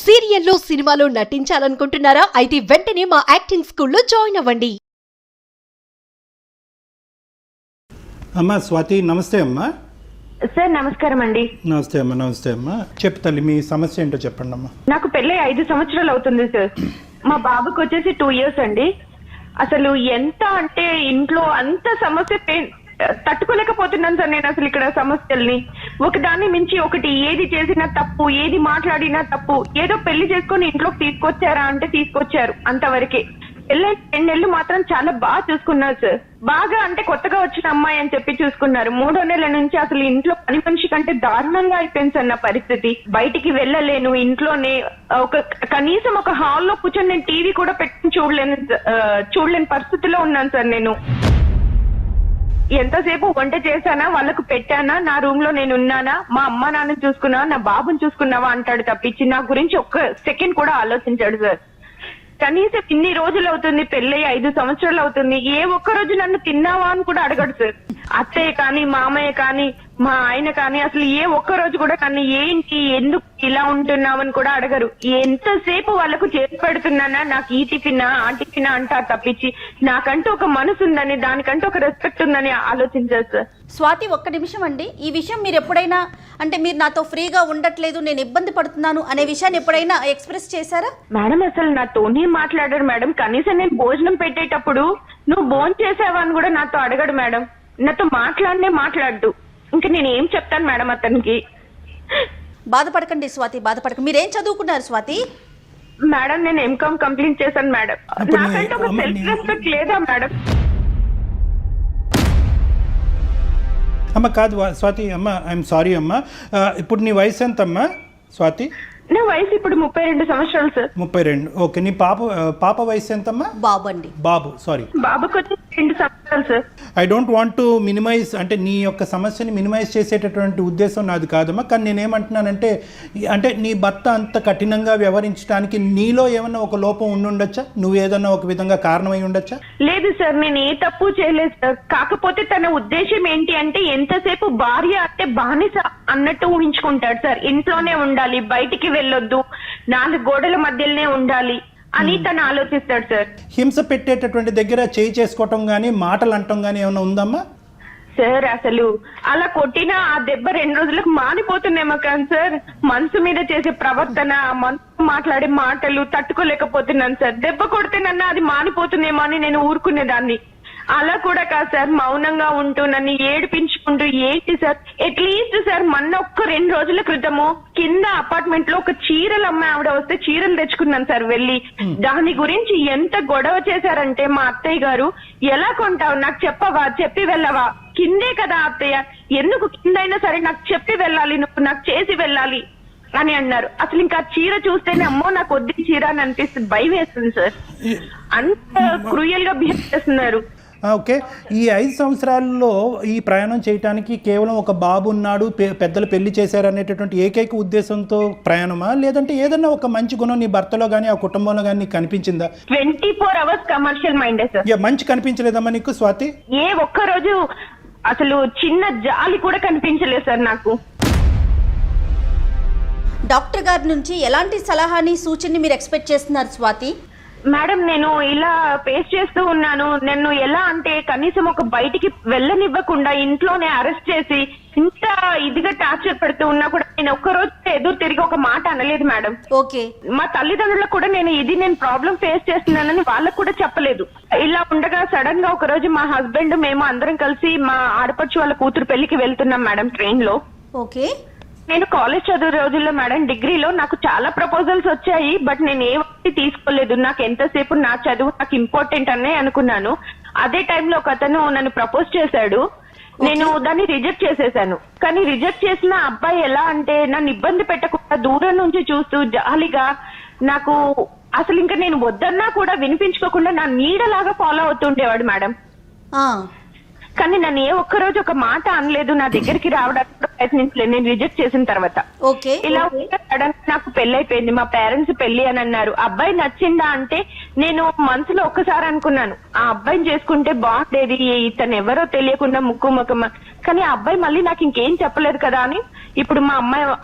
సీరియల్లో సినిమాలో నటించాలనుకుంటున్నారా? అయితే వెంటనే మా యాక్టింగ్ స్కూల్లో జాయిన్ అవ్వండి. అమ్మా స్వాతి, నమస్తే అమ్మా. సార్ నమస్కారం అండి. నమస్తే అమ్మా. నమస్తే అమ్మా. చెప్పు తల్లి, మీ సమస్య ఏంటో చెప్పండి అమ్మా. నాకు పెళ్ళై 5 సంవత్సరాలు అవుతుంది సార్. మా బాబుకి వచ్చేసి 2 years అండి. అసలు ఎంత అంటే ఇంట్లో అంత సమస్య తట్టుకోలేకపోతున్నాను సార్ నేను అసలు ఇక్కడ సమస్యల్ని. ఒకదాన్ని మించి ఒకటి, ఏది చేసినా తప్పు, ఏది మాట్లాడినా తప్పు. ఏదో పెళ్లి చేసుకుని ఇంట్లోకి తీసుకొచ్చారా అంటే తీసుకొచ్చారు, అంతవరకే. పెళ్ళై 2 నెలలు మాత్రం చాలా బాగా చూసుకున్నారు సార్. బాగా అంటే కొత్తగా వచ్చిన అమ్మాయి అని చెప్పి చూసుకున్నారు. 3వ నెల నుంచి అసలు ఇంట్లో పని మనిషి కంటే దారుణంగా అయిపోయింది సార్ నా పరిస్థితి. బయటికి వెళ్ళలేను, ఇంట్లోనే కనీసం ఒక హాల్లో కూర్చొని నేను టీవీ కూడా పెట్టుకుని చూడలేని పరిస్థితిలో ఉన్నాను సార్ నేను. ఎంతసేపు వంట చేశానా, వాళ్ళకు పెట్టానా, నా రూమ్ లో నేను ఉన్నానా, మా అమ్మ నాన్న చూసుకున్నావా, నా బాబుని చూసుకున్నావా అంటాడు తప్పించి నా గురించి ఒక్క సెకండ్ కూడా ఆలోచించాడు సార్. కనీసం ఇన్ని రోజులు అవుతుంది, పెళ్ళై 5 సంవత్సరాలు అవుతుంది, ఏ ఒక్క రోజు నన్ను తిన్నావా అని కూడా అడగడు సార్. అత్తయ్య కానీ, మామయ్య కానీ, మా ఆయన కానీ అసలు ఏ ఒక్క రోజు కూడా నన్ను ఏంటి, ఎందుకు ఇలా ఉంటున్నావని కూడా అడగరు. ఎంతసేపు వాళ్ళకు చేసి పెడుతున్నానా, నాకు ఈ టిఫినా ఆ టిఫినా అంటారు తప్పించి నాకంటూ ఒక మనసు ఉందని, దానికంటూ ఒక రెస్పెక్ట్ ఉందని ఆలోచించారు సార్. స్వాతి, ఒక్క నిమిషం అండి. ఈ విషయం మీరు ఎప్పుడైనా అంటే మీరు నాతో ఫ్రీగా ఉండట్లేదు, నేను ఇబ్బంది పడుతున్నాను అనే విషయాన్ని ఎప్పుడైనా ఎక్స్ప్రెస్ చేశారా? మేడం అసలు నాతోనే మాట్లాడారు మేడం. కనీసం నేను భోజనం పెట్టేటప్పుడు నువ్వు భోజనం చేసావా అని కూడా నాతో అడగడు మేడం. నాతో మాట్లాడు. ఇంకా నేను ఏం చెప్తాను మేడం అతనికి? బాధపడకండి స్వాతి, బాధపడకండి. మీరేం చదువుకున్నారు స్వాతి? మేడం నేను ఎంకామ్ కంప్లీట్ చేశాను మేడం. నాకంటే ఒక సెల్ఫ్ రెస్పెక్ట్ లేదా మేడం? అమ్మ కాదు స్వాతి, అమ్మ ఐఎమ్ సారీ అమ్మా. ఇప్పుడు నీ వయసు ఎంత అమ్మా స్వాతి? నా వయసు ఇప్పుడు 32 సంవత్సరాలు సార్. 32. ఓకే. నీ పాప వయసు ఎంతమ్మా? బాబు అండి. బాబు, సారీ. బాబుకి వచ్చి 2 సంవత్సరాలు sir. I don't want to minimise, అంటే నీ యొక్క సమస్యని మినిమైజ్ చేసేటటువంటి ఉద్దేశం నాది కాదమ్మా. కానీ నేనేమంటున్నానంటే, అంటే నీ భర్త అంత కఠినంగా వ్యవహరించడానికి నీలో ఏమన్నా ఒక లోపం ఉండుండొచ్చా? నువ్వు ఏదన్నా ఒక విధంగా కారణమై ఉండొచ్చా? లేదు సార్, నేను ఏ తప్పు చేయలేదు సార్. కాకపోతే తన ఉద్దేశం ఏంటి అంటే, ఎంతసేపు భార్య అంటే బానిస అన్నట్టు ఊహించుకుంటాడు సార్. ఇంట్లోనే ఉండాలి, బయటికి వెళ్ళొద్దు, 4 గోడల మధ్యలోనే ఉండాలి అని తను ఆలోచిస్తాడు సార్. హింస పెట్టేటటువంటి దగ్గర చేయి చేసుకోవటం గానీ, మాటలు అంటం గానీ ఏమైనా ఉందమ్మా? సార్ అసలు అలా కొట్టినా ఆ దెబ్బ 2 రోజులకు మానిపోతుందేమో కానీ సార్, మనసు మీద చేసే ప్రవర్తన, మనసు మాట్లాడే మాటలు తట్టుకోలేకపోతున్నాను సార్. దెబ్బ కొడితేనన్నా అది మానిపోతుందేమో అని నేను ఊరుకునేదాన్ని. అలా కూడా కాదు సార్, మౌనంగా ఉంటూ నన్ను ఏడిపించుకుంటూ, ఏంటి సార్ అట్లీస్ట్ సార్ మొన్న ఒక్క 2 రోజుల క్రితము కింద అపార్ట్మెంట్ లో ఒక చీరలు అమ్మాయి ఆవిడ వస్తే చీరలు తెచ్చుకున్నాను సార్ వెళ్ళి. దాని గురించి ఎంత గొడవ చేశారంటే మా అత్తయ్య గారు, ఎలా కొంటావు, నాకు చెప్పవా, చెప్పి వెళ్ళవా, కిందే కదా అత్తయ్య, ఎందుకు కిందైనా సరే నాకు చెప్పి వెళ్ళాలి, నువ్వు నాకు చేసి వెళ్ళాలి అని అన్నారు. అసలు ఇంకా చీర చూస్తేనే అమ్మో నాకు వద్దు చీర అని అనిపిస్తుంది, భయం వేస్తుంది సార్. అంత క్రూయల్ గా బిహేవ్ చేస్తున్నారు. ఓకే. ఈ 5 సంవత్సరాల్లో ఈ ప్రయాణం చేయడానికి కేవలం ఒక బాబు ఉన్నాడు, పెద్దలు పెళ్లి చేశారు అనేటటువంటి ఏకైక ఉద్దేశంతో ప్రయాణమా, లేదంటే ఏదన్నా ఒక మంచి గుణం నీ భర్తలో గానీ ఆ కుటుంబంలో గానీ నీకు కనిపించిందా? 24 hours కమర్షియల్ మైండ్ సార్. మంచి కనిపించలేదమ్మా నీకు స్వాతి? ఏ ఒక్క రోజు అసలు చిన్న జాలి కూడా కనిపించలేదు సార్ నాకు. డాక్టర్ గారి నుంచి ఎలాంటి సలహాని, సూచనని మీరు ఎక్స్పెక్ట్ చేస్తున్నారు స్వాతి? మేడం నేను ఇలా ఫేస్ చేస్తూ ఉన్నాను. నన్ను ఎలా అంటే కనీసం ఒక బయటికి వెళ్ళనివ్వకుండా ఇంట్లోనే అరెస్ట్ చేసి ఇంత ఇదిగా టార్చర్ పెడుతూ ఉన్నా కూడా నేను ఒక్కరోజు ఎదురు తిరిగి ఒక మాట అనలేదు మేడం. ఓకే. మా తల్లిదండ్రులకు కూడా నేను ప్రాబ్లం ఫేస్ చేస్తున్నానని వాళ్ళకు కూడా చెప్పలేదు. ఇలా ఉండగా సడన్ గా ఒక రోజు మా హస్బెండ్, మేము అందరం కలిసి మా ఆడపడుచు వాళ్ళ కూతురు పెళ్లికి వెళ్తున్నాం మేడం ట్రైన్ లో. ఓకే. నేను కాలేజ్ చదువు రోజుల్లో మేడం డిగ్రీలో నాకు చాలా ప్రపోజల్స్ వచ్చాయి, బట్ నేను ఏ ఒకటి తీసుకోలేదు. నాకు ఎంతసేపు నా చదువు నాకు ఇంపార్టెంట్ అనే అనుకున్నాను. అదే టైంలో ఒక అతను నన్ను ప్రపోజ్ చేశాడు, నేను దాన్ని రిజెక్ట్ చేసేసాను. కానీ రిజెక్ట్ చేసిన అబ్బాయి ఎలా అంటే నన్ను ఇబ్బంది పెట్టకుండా దూరం నుంచి చూస్తూ జాలిగా, నాకు అసలు ఇంకా నేను వద్దన్నా కూడా వినిపించుకోకుండా నా నీడలాగా ఫాలో అవుతుండేవాడు మేడం. కానీ నన్ను ఏ ఒక్కరోజు ఒక మాట అనలేదు, నా దగ్గరికి రావడానికి ప్రయత్నించలేదు నేను రిజెక్ట్ చేసిన తర్వాత. ఓకే. ఇలా సడన్ నాకు పెళ్లి అయిపోయింది, మా పేరెంట్స్ పెళ్లి అని అన్నారు. అబ్బాయి నచ్చిందా అంటే నేను మనసులో ఒక్కసారి అనుకున్నాను ఆ అబ్బాయిని చేసుకుంటే బాగుండేది, ఇతను ఎవరో తెలియకుండా ముక్కు ముఖం, కానీ ఆ అబ్బాయి మళ్ళీ నాకు ఇంకేం చెప్పలేదు కదా అని ఇప్పుడు మా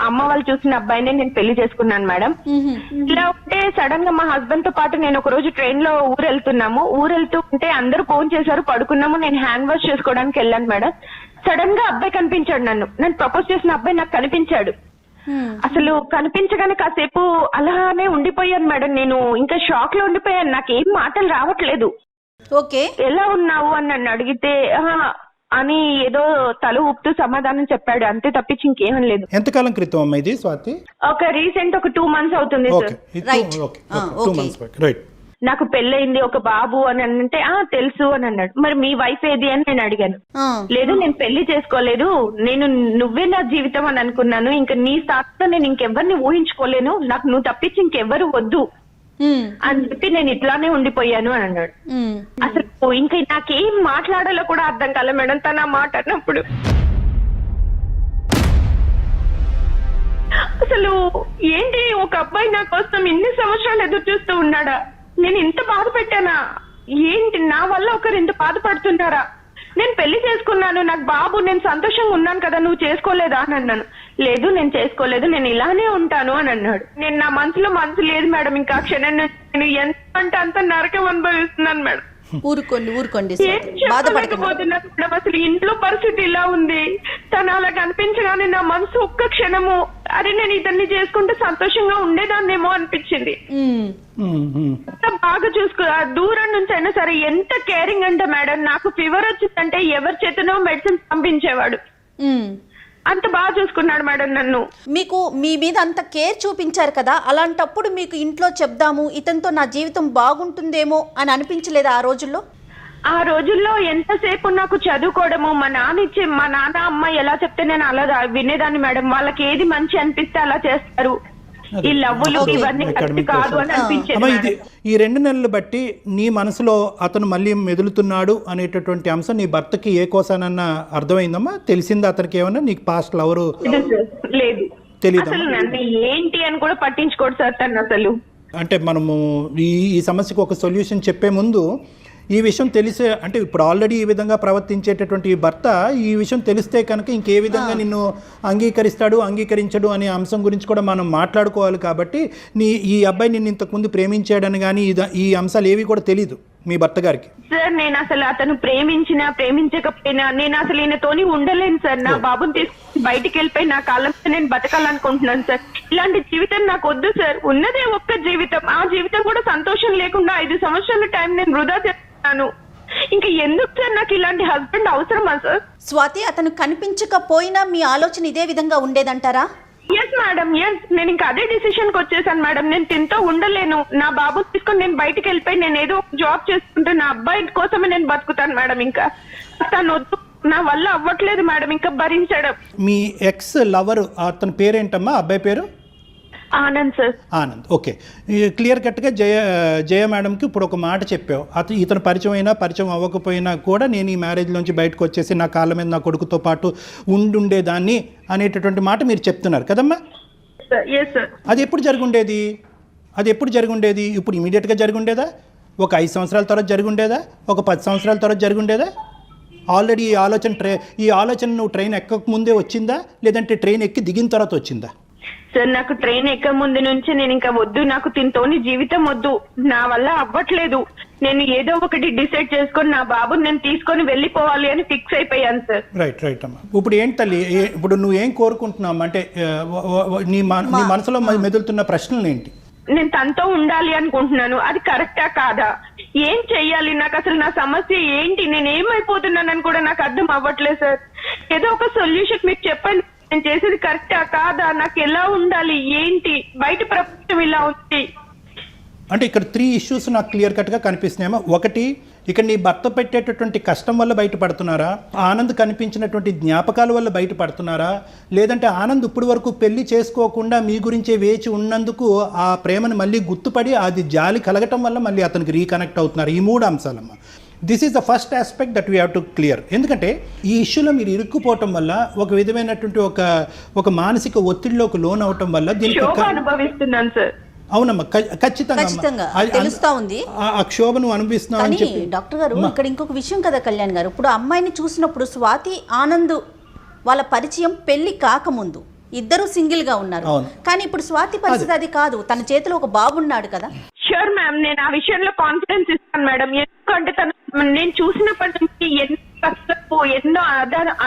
అమ్మ వాళ్ళు చూసిన అబ్బాయినే నేను పెళ్లి చేసుకున్నాను మేడం. ఇలా ఉంటే సడన్ గా మా హస్బెండ్ తో పాటు నేను ఒక రోజు ట్రైన్ లో ఊరెళ్తూ ఉంటే అందరూ ఫోన్ చేశారు, పడుకున్నాము. నేను హ్యాండ్ వాష్ చేసుకోవడానికి వెళ్ళాను మేడం. సడన్ గా అబ్బాయి కనిపించాడు, నేను ప్రపోజ్ చేసిన అబ్బాయి నాకు కనిపించాడు. అసలు కనిపించగానే కాసేపు అలానే ఉండిపోయాను మేడం. నేను ఇంకా షాక్ లో ఉండిపోయాను, నాకేం మాటలు రావట్లేదు. ఓకే. ఎలా ఉన్నావు అని నన్ను అడిగితే అని ఏదో తల ఊపుతూ సమాధానం చెప్పాడు, అంతే తప్పించి ఇంకేం లేదు. ఎంతకాలం క్రితం అమ్మా ఇది స్వాతి? ఒక 2 months అవుతుంది సార్. రైట్. నాకు పెళ్ళయింది, ఒక బాబు అని అంటే తెలుసు అని అన్నాడు. మరి మీ వైఫ్ ఏది అని నేను అడిగాను. లేదు నేను పెళ్లి చేసుకోలేదు, నువ్వే నా జీవితం అని అనుకున్నాను, ఇంకా నీ స్థానంలో నేను ఇంకెవరిని ఊహించుకోలేను, నాకు నువ్వు తప్పించి ఇంకెవ్వరు వద్దు అని చెప్పి నేను ఇట్లానే ఉండిపోయాను అని అన్నాడు. అసలు ఇంకా నాకేం మాట్లాడాలో కూడా అర్థం కాలే మేడం తన మాట అన్నప్పుడు. అసలు ఏంటి, ఒక అబ్బాయి నా కోసం ఇన్ని సంవత్సరాలు ఎదురు చూస్తూ ఉన్నాడా, నేను ఇంత బాధ పెట్టానా, ఏంటి నా వల్ల ఒకరు ఇంత బాధపడుతున్నారా, నేను పెళ్లి చేసుకున్నాను, నాకు బాబు, నేను సంతోషంగా ఉన్నాను కదా, నువ్వు చేసుకోలేదా అని అన్నాను. లేదు నేను చేసుకోలేదు, నేను ఇలానే ఉంటాను అని అన్నాడు. నేను నా మనసులో మనసు లేదు మేడం, ఇంకా క్షణం నేను ఎంత అంటే అంత నరకం అనుభవిస్తున్నాను మేడం. ఊరుకోండి బాధపడకపోతున్నా. అసలు ఇంట్లో పరిస్థితి ఇలా ఉంది, తను అలా కనిపించగానే నా మనసు ఒక్క క్షణము అరే నేను ఇతన్ని చేసుకుంటే సంతోషంగా ఉండేదాన్నేమో అనిపించింది. బాగా చూసుకో, దూరం నుంచి అయినా సరే ఎంత కేరింగ్ అంటే మేడం, నాకు ఫీవర్ వచ్చిందంటే ఎవరి చేతనో మెడిసిన్ పంపించేవాడు, అంత బాగా చూసుకున్నాడు మేడం నన్ను. మీకు మీ మీద అంత కేర్ చూపించారు కదా, అలాంటప్పుడు మీకు ఇంట్లో చెప్దాము ఇతనితో నా జీవితం బాగుంటుందేమో అని అనిపించలేదా ఆ రోజుల్లో? ఆ రోజుల్లో ఎంతసేపు నాకు చదువుకోవడము, మా నాన్న అమ్మ ఎలా చెప్తే నేను అలా వినేదాన్ని మేడం. వాళ్ళకి ఏది మంచి అనిపిస్తే అలా చేస్తారు, ఈ లవ్వులు ఇవన్నీ కరెక్ట్ కాదు అని అనిపించేది. ఈ 2 నెలలు బట్టి నీ మనసులో అతను మళ్ళీ మెదులుతున్నాడు అనేటటువంటి అంశం నీ భర్తకి ఏ కోసానన్నా అర్థమైందమ్మా? తెలిసిందా అతనికి ఏమన్నా? నీకు పాస్ట్ లవరు లేదు, తెలీదు, అసలు నన్ను ఏంటి అని కూడా పట్టించుకోడు సార్ తను అసలు. అంటే మనము ఈ సమస్యకు ఒక సొల్యూషన్ చెప్పే ముందు ఈ విషయం తెలిసే, అంటే ఇప్పుడు ఆల్రెడీ ఈ విధంగా ప్రవర్తించేటటువంటి ఈ భర్త ఈ విషయం తెలిస్తే కనుక ఇంకే విధంగా నిన్ను అంగీకరించడు అనే అంశం గురించి కూడా మనం మాట్లాడుకోవాలి. కాబట్టి ఈ అబ్బాయి నిన్ను ఇంతకుముందు ప్రేమించాడని కానీ ఈ అంశాలు ఏవి కూడా తెలీదు మీ భర్త గారికి. సార్ నేను అసలు అతను ప్రేమించకపోయినా నేను అసలు ఈయనతోని ఉండలేను సార్. నా బాబుని తీసుకుని బయటికి వెళ్ళిపోయి నా కాళ్ళ మీద నేను బతకాలనుకుంటున్నాను సార్. ఇలాంటి జీవితం నాకు వద్దు సార్. ఉన్నదే ఒక్క జీవితం, ఆ జీవితం కూడా సంతోషం లేకుండా 5 సంవత్సరాల టైం నేను వృధా చేస్తున్నాను. ఇంకా ఎందుకు సార్ నాకు ఇలాంటి హస్బెండ్ అవసరమా సార్? స్వాతి, అతను కనిపించకపోయినా మీ ఆలోచన ఇదే విధంగా ఉండేదంటారా? Yes madam, yes. నేను ఇంకా అదే డిసిషన్ కి వచ్చేసాను మేడం. నేను తింటూ ఉండలేను, నా బాబు తీసుకొని నేను బయటికి వెళ్ళిపోయి నేను ఏదో జాబ్ చేసుకుంటే నా అబ్బాయి కోసమే నేను బతుకుతాను మేడం. ఇంకా తను వద్దు, నా వల్ల అవ్వట్లేదు మేడం ఇంకా భరించడం. మీ ఎక్స్ లవర్ అతని పేరేంటమ్మా? అబ్బాయి పేరు Anand sir. Anand. Okay, clear కట్గా జయ మేడంకి ఇప్పుడు ఒక మాట చెప్పావు, ఇతను పరిచయం అవ్వకపోయినా కూడా నేను ఈ మ్యారేజ్లోంచి బయటకు వచ్చేసి నా కాళ్ళ మీద నా కొడుకుతో పాటు ఉండేదాన్ని అనేటటువంటి మాట మీరు చెప్తున్నారు కదమ్మా? అది ఎప్పుడు జరుగుండేది? ఇప్పుడు ఇమీడియట్గా జరుగుండేదా? ఒక 5 సంవత్సరాల తర్వాత జరుగుండేదా? ఒక 10 సంవత్సరాల తర్వాత జరుగుండేదా? ఆల్రెడీ ఈ ఆలోచన నువ్వు ట్రైన్ ఎక్కక ముందే వచ్చిందా, లేదంటే ట్రైన్ ఎక్కి దిగిన తర్వాత వచ్చిందా? సార్ నాకు ట్రైన్ ఎక్క ముందు నుంచి నేను ఇంకా వద్దు, నాకు తింటోని జీవితం వద్దు, నా వల్ల అవ్వట్లేదు, నేను ఏదో ఒకటి డిసైడ్ చేసుకొని నా బాబుని నేను తీసుకొని వెళ్ళిపోవాలి అని ఫిక్స్ అయిపోయాను సార్. రైట్ అమ్మా. ఇప్పుడు ఏంటి తల్లి, ఇప్పుడు నువ్వేం కోరుకుంటున్నావు? అంటే నీ మనసులో మెదులుతున్న ప్రశ్నలు ఏంటి? నేను తనతో ఉండాలి అనుకుంటున్నాను, అది కరెక్టా కాదా, ఏం చెయ్యాలి, నాకు అసలు నా సమస్య ఏంటి, నేను ఏమైపోతున్నానని కూడా నాకు అర్థం అవ్వట్లేదు సార్. ఏదో ఒక సొల్యూషన్ మీకు చెప్పండి, నేను చేసేది కరెక్టా కాదా, నాకు ఎలా ఉండాలి, ఏంటి, బయట ప్రపంచం ఇలా ఉంది. అంటే ఇక్కడ 3 ఇష్యూస్ నాకు క్లియర్ కట్గా కనిపిస్తున్నాయేమో. ఒకటి, ఇక్కడ నీ భర్త పెట్టేటటువంటి కష్టం వల్ల బయటపడుతున్నారా? ఆనంద్ కనిపించినటువంటి జ్ఞాపకాల వల్ల బయటపడుతున్నారా? లేదంటే ఆనంద్ ఇప్పటి వరకు పెళ్లి చేసుకోకుండా మీ గురించే వేచి ఉన్నందుకు ఆ ప్రేమను మళ్ళీ గుర్తుపడి అది జాలి కలగటం వల్ల మళ్ళీ అతనికి రీకనెక్ట్ అవుతున్నారు? ఈ 3 అంశాలమ్మా. This is the first aspect that we have to clear. ఎందుకంటే ఈ ఇష్యూలో మీరు ఇరుక్కుపోవటం వల్ల ఒక విధమైనటువంటి ఒక మానసిక ఒత్తిడిలోకి లోన్ అవటం వల్ల దీనికి శోభ అనుభవిస్తున్నాను సార్. అవునమ్మా, ఖచ్చితంగా తెలుస్తా ఉంది ఆ క్షోభను అనుభవిస్తున్నావు అని చెప్పి. డాక్టర్ గారు ఇక్కడ ఇంకొక విషయం కదా కళ్యాణ్ గారు, ఇప్పుడు అమ్మాయిని చూసినప్పుడు స్వాతి ఆనంద్ వాళ్ళ పరిచయం పెళ్లి కాకముందు ఇద్దరు సింగిల్ గా ఉన్నారు, కానీ ఇప్పుడు స్వాతి పరిస్థితి అది కాదు, తన చేతిలో ఒక బాబు ఉన్నాడు కదా. షూర్ మ్యామ్, నేను ఆ విషయంలో కాన్ఫిడెన్స్ ఇస్తాను మేడం. ఎందుకంటే నేను చూసినప్పటి నుంచి ఎన్నో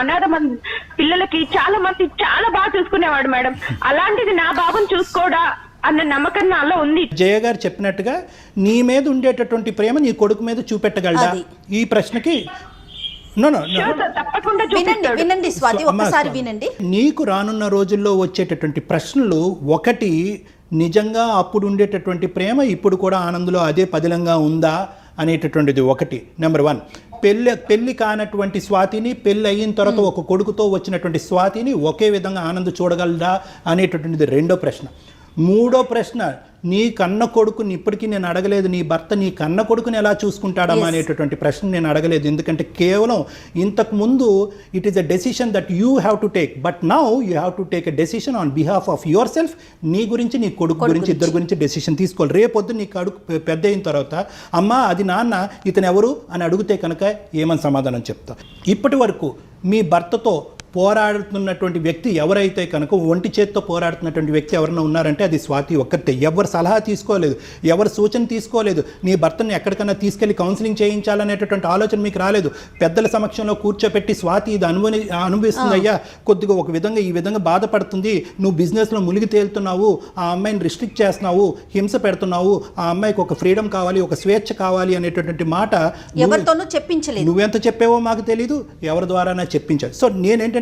అనాథ మంది పిల్లలకి చాలా మంది చాలా బాగా చూసుకునేవాడు మేడం. అలాంటిది నా బాబుని చూసుకోడా అన్న నమ్మకం నాలో ఉంది. జయ గారు చెప్పినట్టుగా నీ మీద ఉండేటటువంటి ప్రేమ నీ కొడుకు మీద చూపెట్టగలడా? ఈ ప్రశ్నకి తప్పకుండా వినండి స్వాతి, ఒక్కసారి వినండి. నీకు రానున్న రోజుల్లో వచ్చేటటువంటి ప్రశ్నలు, ఒకటి, నిజంగా అప్పుడు ఉండేటటువంటి ప్రేమ ఇప్పుడు కూడా ఆనందంలో అదే పదిలంగా ఉందా అనేటటువంటిది ఒకటి. నెంబర్ 1, పెళ్లి కానటువంటి స్వాతిని పెళ్లి అయిన తర్వాత ఒక కొడుకుతో వచ్చినటువంటి స్వాతిని ఒకే విధంగా ఆనంద్ చూడగలదా అనేటటువంటిది రెండో ప్రశ్న. మూడో ప్రశ్న, నీ కన్న కొడుకుని ఇప్పటికీ నేను అడగలేదు, నీ భర్త నీ కన్న కొడుకుని ఎలా చూసుకుంటాడమ్మా అనేటటువంటి ప్రశ్న నేను అడగలేదు. ఎందుకంటే కేవలం ఇంతకు ముందు it is a decision that you have to take, but now you have to take a decision on behalf of your self. నీ గురించి, నీ కొడుకు గురించి, ఇద్దరు గురించి డెసిషన్ తీసుకోవాలి. రేపొద్దు నీ కొడుకు పెద్ద అయిన తర్వాత అమ్మా అది నాన్న ఇతను ఎవరు అని అడిగితే కనుక ఏమని సమాధానం చెప్తా? ఇప్పటి వరకు మీ భర్తతో పోరాడుతున్నటువంటి వ్యక్తి ఎవరైతే కనుక ఒంటి చేత్తో పోరాడుతున్నటువంటి వ్యక్తి ఎవరైనా ఉన్నారంటే అది స్వాతి ఒక్కటే. ఎవరు సలహా తీసుకోలేదు, ఎవరు సూచన తీసుకోలేదు, నీ భర్తని ఎక్కడికైనా తీసుకెళ్లి కౌన్సిలింగ్ చేయించాలనేటటువంటి ఆలోచన మీకు రాలేదు. పెద్దల సమక్షంలో కూర్చోపెట్టి స్వాతి ఇది అనుభవిస్తుంది అయ్యా, కొద్దిగా ఒక విధంగా ఈ విధంగా బాధపడుతుంది, నువ్వు బిజినెస్లో మునిగి తేలుతున్నావు, ఆ అమ్మాయిని రిస్ట్రిక్ట్ చేస్తున్నావు, హింస పెడుతున్నావు, ఆ అమ్మాయికి ఒక ఫ్రీడమ్ కావాలి, ఒక స్వేచ్ఛ కావాలి అనేటటువంటి మాట ఎవరితోనూ చెప్పించలేదు. నువ్వెంత చెప్పావో మాకు తెలీదు, ఎవరి ద్వారానే చెప్పించాడు. సో నేనేంటంటే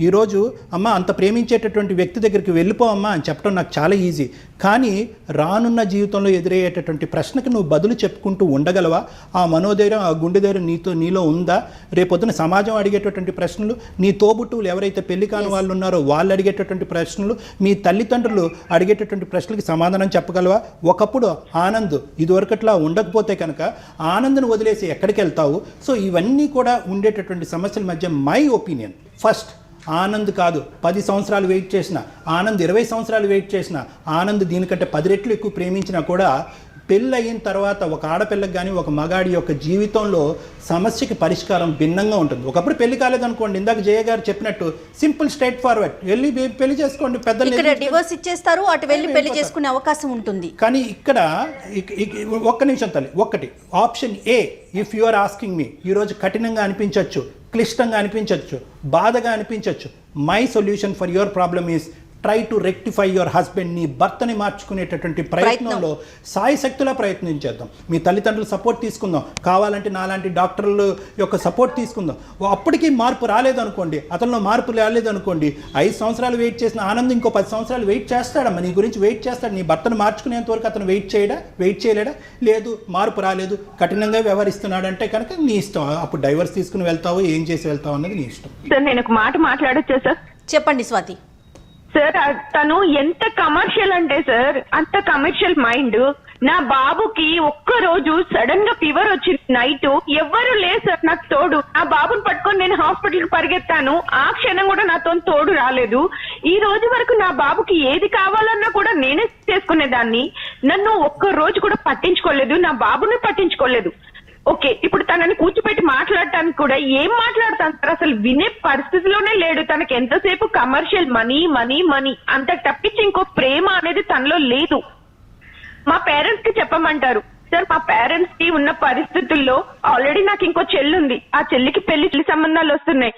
ఈరోజు అమ్మ అంత ప్రేమించేటటువంటి వ్యక్తి దగ్గరికి వెళ్ళిపోవమ్మా అని చెప్పడం నాకు చాలా ఈజీ. కానీ రానున్న జీవితంలో ఎదురయ్యేటటువంటి ప్రశ్నకు నువ్వు బదులు చెప్పుకుంటూ ఉండగలవా? ఆ మనోధైర్యం, ఆ గుండె ధైర్యం నీలో ఉందా? రేపొద్దున సమాజం అడిగేటటువంటి ప్రశ్నలు, నీ తోబుట్టువులు ఎవరైతే పెళ్లి కాని వాళ్ళు ఉన్నారో వాళ్ళు అడిగేటటువంటి ప్రశ్నలు, మీ తల్లిదండ్రులు అడిగేటటువంటి ప్రశ్నలకి సమాధానం చెప్పగలవా? ఒకప్పుడు ఆనంద్ ఇదివరకట్లా ఉండకపోతే కనుక ఆనంద్ను వదిలేసి ఎక్కడికి వెళ్తావు? సో ఇవన్నీ కూడా ఉండేటటువంటి సమస్యల మధ్య మై ఒపీనియన్, ఫస్ట్ ఆనంద్ కాదు 10 సంవత్సరాలు వెయిట్ చేసిన, ఆనంద్ 20 సంవత్సరాలు వెయిట్ చేసిన, ఆనంద్ దీనికంటే 10 రెట్లు ఎక్కువ ప్రేమించినా కూడా పెళ్ళి అయిన తర్వాత ఒక ఆడపిల్లకి కానీ ఒక మగాడి యొక్క జీవితంలో సమస్యకి పరిష్కారం భిన్నంగా ఉంటుంది. ఒకప్పుడు పెళ్లి కాలేదనుకోండి, ఇందాక జయ గారు చెప్పినట్టు సింపుల్ స్ట్రైట్ ఫార్వర్డ్, వెళ్ళి పెళ్లి చేసుకోండి, పెద్దలు డివోర్స్ ఇచ్చేస్తారు, అటు వెళ్ళి పెళ్లి చేసుకునే అవకాశం ఉంటుంది. కానీ ఇక్కడ ఒక్క నిమిషం తల్లి, ఒక్కటి option A, if you are asking me, ఈరోజు కఠినంగా అనిపించవచ్చు, క్లిష్టంగా అనిపించవచ్చు, బాధగా అనిపించవచ్చు. My solution for your problem is try to rectify your husband. నీ భర్తని మార్చుకునేటటువంటి ప్రయత్నంలో సాయశక్తులా ప్రయత్నించేద్దాం. మీ తల్లిదండ్రులు సపోర్ట్ తీసుకుందాం, కావాలంటే నాలాంటి డాక్టర్ల యొక్క సపోర్ట్ తీసుకుందాం. అప్పటికీ మార్పు రాలేదనుకోండి, అతనిలో మార్పు రాలేదనుకోండి, 5 సంవత్సరాలు వెయిట్ చేసిన ఆనంద్ ఇంకో 10 సంవత్సరాలు వెయిట్ చేస్తాడమ్మా, నీ గురించి వెయిట్ చేస్తాడు. నీ భర్తను మార్చుకునేంత వరకు అతను వెయిట్ చేయలేడా? లేదు, మార్పు రాలేదు, కఠినంగా వ్యవహరిస్తున్నాడు అంటే కనుక నీ ఇష్టం. అప్పుడు డైవర్స్ తీసుకుని వెళ్తావు, ఏం చేసి వెళ్తావు అన్నది నీ ఇష్టం. సార్ నేను ఒక మాట మాట్లాడొచ్చా సార్? చెప్పండి స్వాతి. సార్ తను ఎంత కమర్షియల్ అంటే సార్, అంత కమర్షియల్ మైండ్. నా బాబుకి ఒక్క రోజు సడన్ గా ఫీవర్ వచ్చింది నైట్, ఎవ్వరు లేదు సార్ నాకు తోడు. నా బాబుని పట్టుకొని నేను హాస్పిటల్ కి పరిగెత్తాను, ఆ క్షణం కూడా నాతో తోడు రాలేదు. ఈ రోజు వరకు నా బాబుకి ఏది కావాలన్నా కూడా నేనే చేసుకునేదాన్ని. నన్ను ఒక్క రోజు కూడా పట్టించుకోలేదు, నా బాబుని పట్టించుకోలేదు. ఓకే, ఇప్పుడు తనని కూర్చోపెట్టి మాట్లాడటానికి కూడా ఏం మాట్లాడతాను సార్? అసలు వినే పరిస్థితిలోనే లేడు. తనకి ఎంతసేపు కమర్షియల్ మనీ మనీ మనీ, అంత తప్పించి ఇంకో ప్రేమ అనేది తనలో లేదు. మా పేరెంట్స్ కి చెప్పమంటారు సార్, మా పేరెంట్స్ కి ఉన్న పరిస్థితుల్లో ఆల్రెడీ నాకు ఇంకో చెల్లి ఉంది, ఆ చెల్లికి పెళ్లి సంబంధాలు వస్తున్నాయి.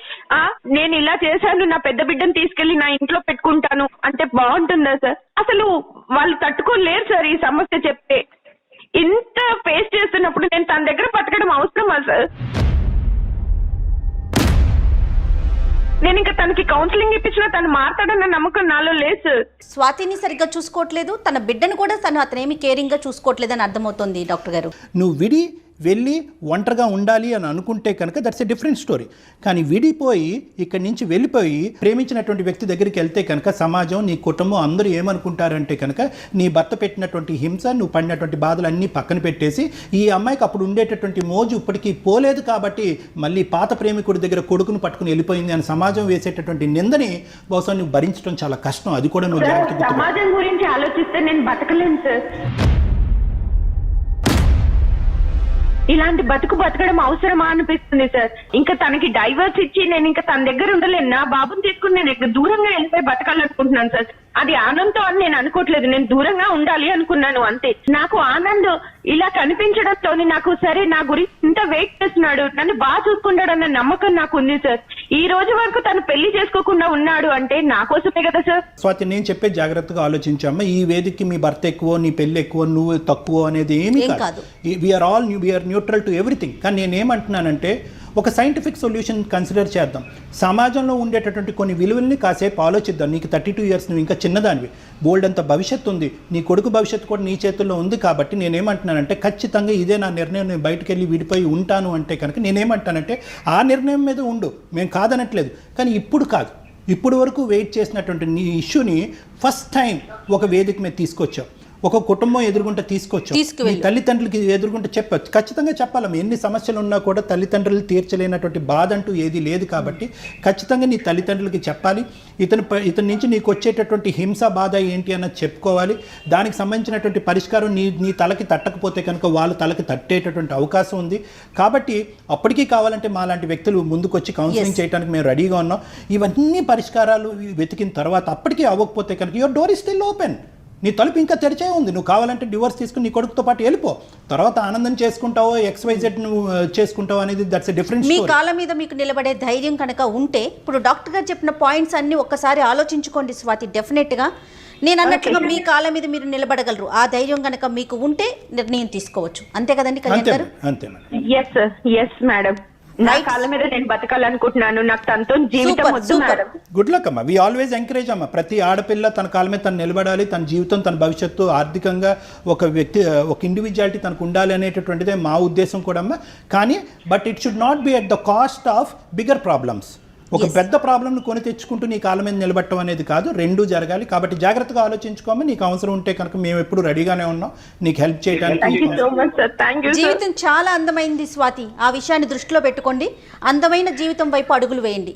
నేను ఇలా చేశాను, నా పెద్ద బిడ్డను తీసుకెళ్లి నా ఇంట్లో పెట్టుకుంటాను అంటే బాగుంటుందా సార్? అసలు వాళ్ళు తట్టుకోలేరు సార్ ఈ సమస్య చెప్తే. ఇంత ఫేస్ చేస్తున్నప్పుడు నేను తన దగ్గర బతకడం అవసరమా సార్? నేను ఇంకా తనకి కౌన్సిలింగ్ ఇప్పించినా తను మాట్లాడన్న నమ్మకం నాలో లేదు సార్. స్వాతిని సరిగ్గా చూసుకోవట్లేదు, తన బిడ్డను కూడా తను అతనేమి కేరింగ్ గా చూసుకోవట్లేదు అని అర్థమవుతుంది డాక్టర్ గారు. నువ్వు విడి వెళ్ళి ఒంటరిగా ఉండాలి అని అనుకుంటే కనుక దట్స్ ఎ డిఫరెంట్ స్టోరీ. కానీ విడిపోయి ఇక్కడి నుంచి వెళ్ళిపోయి ప్రేమించినటువంటి వ్యక్తి దగ్గరికి వెళ్తే కనుక సమాజం, నీ కుటుంబం అందరూ ఏమనుకుంటారంటే కనుక నీ భర్త పెట్టినటువంటి హింస, నువ్వు పడినటువంటి బాధలు అన్నీ పక్కన పెట్టేసి ఈ అమ్మాయికి అప్పుడు ఉండేటటువంటి మోజు ఇప్పటికీ పోలేదు కాబట్టి మళ్ళీ పాత ప్రేమికుడి దగ్గర కొడుకును పట్టుకుని వెళ్ళిపోయింది అని సమాజం వేసేటటువంటి నిందని బహుశా నువ్వు భరించడం చాలా కష్టం. అది కూడా నువ్వు జాగ్రత్తగా సమాజం గురించి ఆలోచిస్తే నేను బతకలేను సార్. ఇలాంటి బతకడం అవసరమా అనిపిస్తుంది సార్. ఇంకా తనకి డైవర్స్ ఇచ్చి నేను ఇంకా తన దగ్గర ఉండలేను. నా బాబుని తీసుకుని నేను దూరంగా వెళ్ళిపోయి బతకాలనుకుంటున్నాను సార్. అది ఆనందం అని నేను అనుకోవట్లేదు, నేను దూరంగా ఉండాలి అనుకున్నాను అంతే. నాకు ఆనందం ఇలా కనిపించడంతో నాకు సరే నా గురించి ఇంత వెయిట్ చేస్తున్నాడు, నన్ను బాగా చూసుకుంటాడన్న నమ్మకం నాకు ఉంది సార్. ఈ రోజు వరకు తను పెళ్లి చేసుకోకుండా ఉన్నాడు అంటే నా కోసమే కదా సార్. స్వాతి, నేను చెప్పే జాగ్రత్తగా ఆలోచించమ్మా. ఈ వేదికకి మీ భర్త ఎక్కువ, నీ పెళ్లి ఎక్కువ, నువ్వు తక్కువ అనేది ఏమీ కాదు. We're neutral to everything. కానీ నేనేమంటున్నానంటే ఒక సైంటిఫిక్ సొల్యూషన్ కన్సిడర్ చేద్దాం. సమాజంలో ఉండేటటువంటి కొన్ని విలువల్ని కాసేపు ఆలోచిద్దాం. నీకు 32 years, నువ్వు ఇంకా చిన్నదానివి, బోల్డ్ అంత భవిష్యత్తు ఉంది, నీ కొడుకు భవిష్యత్తు కూడా నీ చేతుల్లో ఉంది. కాబట్టి నేనేమంటున్నానంటే ఖచ్చితంగా ఇదే నా నిర్ణయం, నేను బయటకు వెళ్ళి విడిపోయి ఉంటాను అంటే కనుక నేనేమంటానంటే ఆ నిర్ణయం మీద ఉండు, మేము కాదనట్లేదు. కానీ ఇప్పుడు కాదు, ఇప్పుడు వరకు వెయిట్ చేసినటువంటి నీ ఇష్యూని ఫస్ట్ టైం ఒక వేదిక మీద తీసుకొచ్చావు, ఒక కుటుంబం ఎదురుగుంటే తీసుకొచ్చావు, నీ తల్లిదండ్రులకి ఎదురుగుంటే చెప్పచ్చు. ఖచ్చితంగా చెప్పాలమ్మా, ఎన్ని సమస్యలు ఉన్నా కూడా తల్లిదండ్రులు తీర్చలేనటువంటి బాధ అంటూ ఏది లేదు. కాబట్టి ఖచ్చితంగా నీ తల్లిదండ్రులకి చెప్పాలి. ఇతని నుంచి నీకు వచ్చేటటువంటి హింస, బాధ ఏంటి అన్నది చెప్పుకోవాలి. దానికి సంబంధించినటువంటి పరిష్కారం నీ తలకి తట్టకపోతే కనుక వాళ్ళ తలకి తట్టేటటువంటి అవకాశం ఉంది. కాబట్టి అప్పటికీ కావాలంటే మాలాంటి వ్యక్తులు ముందుకొచ్చి కౌన్సిలింగ్ చేయడానికి మేము రెడీగా ఉన్నాం. ఇవన్నీ పరిష్కారాలు వెతికిన తర్వాత అప్పటికీ అవ్వకపోతే కనుక your door is still open, నీ తలుపు ఇంకా తెరిచే ఉంది. నువ్వు కావాలంటే డివోర్స్ తీసుకుని నీ కొడుకుతో పాటు వెళ్ళిపో, తర్వాత ఆనందం చేసుకుంటావో XYZ నువ్వు చేసుకుంటావు అనేది దట్స్ ఎ డిఫరెంట్ స్టోరీ. మీ కాళ్ళ మీద మీకు నిలబడే ధైర్యం కనుక ఉంటే ఇప్పుడు డాక్టర్ గారు చెప్పిన పాయింట్స్ అన్ని ఒక్కసారి ఆలోచించుకోండి స్వాతి. డెఫినెట్గా నేను అన్నట్లుగా మీ కాళ్ళ మీద మీరు నిలబడగలరు. ఆ ధైర్యం కనుక మీకు ఉంటే నిర్ణయం తీసుకోవచ్చు. అంతే కదండి కళ్యాణ్ గారు? అంతే. Yes sir, yes madam. నా కాళ్ళ మీద నేను బతకాలనుకుంటున్నాను. నాకు తనతో జీవితం వద్దు మేడం. గుడ్ లక్ అమ్మా. వి ఆల్వేస్ ఎంకరేజ్ అమ్మా. ప్రతి ఆడపిల్ల తన కాళ్ళ మీద తను నిలబడాలి, తన జీవితం, తన భవిష్యత్తు, ఆర్థికంగా ఒక వ్యక్తి, ఒక ఇండివిజువాలిటీ తనకు ఉండాలి అనేటటువంటిదే మా ఉద్దేశం కూడా అమ్మా. కానీ but it should not be at the cost of bigger problems. ఒక పెద్ద ప్రాబ్లంను కొని తెచ్చుకుంటూ నీ కాళ్ళ మీద నిలబెట్టడం అనేది కాదు, రెండూ జరగాలి. కాబట్టి జాగ్రత్తగా ఆలోచించుకోమని, నీకు అవసరం ఉంటే కనుక మేము ఎప్పుడు రెడీగానే ఉన్నాం నీకు హెల్ప్ చేయడానికి. జీవితం చాలా అందమైంది స్వాతి, ఆ విషయాన్ని దృష్టిలో పెట్టుకోండి. అందమైన జీవితం వైపు అడుగులు వేయండి.